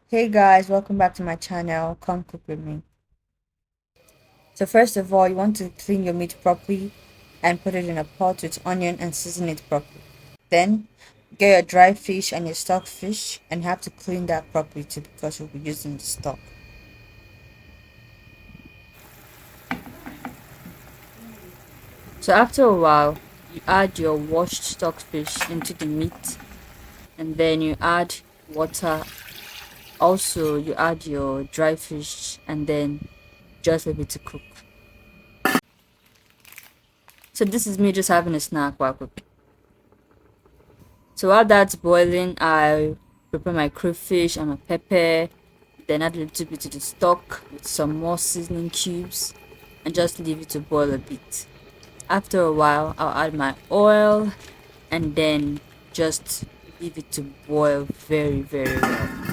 Hey guys, welcome back to my channel. Come cook with me. So first of all, you want to clean your meat properly and put it in a pot with onion and season it properly. Then get your dry fish and your stock fish and you have to clean that properly too because we'll be using the stock. So after a while, you add your washed stock fish into the meat and then you add water. Also, you add your dry fish and then just leave it to cook. So this is me just having a snack while cooking. So while that's boiling, I prepare my crayfish and my pepper, then add a little bit to the stock with some more seasoning cubes and just leave it to boil a bit. After a while, I'll add my oil and then just leave it to boil very well.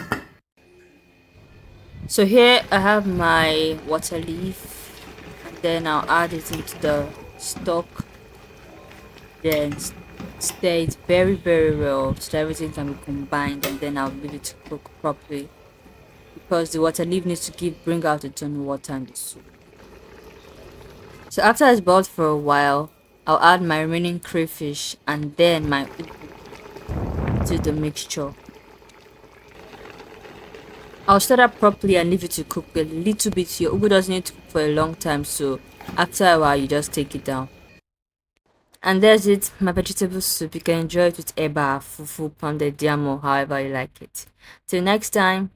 So here I have my water leaf and then I'll add it into the stock, then stir it very well so that everything can be combined, and then I'll leave it to cook properly because the water leaf needs to bring out its own water in the soup. So after it's boiled for a while, I'll add my remaining crayfish and then my ugwu to the mixture. I'll stir that properly and leave it to cook a little bit. Your ugwu doesn't need to cook for a long time, so after a while you just take it down. And there's it, my vegetable soup. You can enjoy it with eba, fufu, pounded yam, or however you like it. Till next time.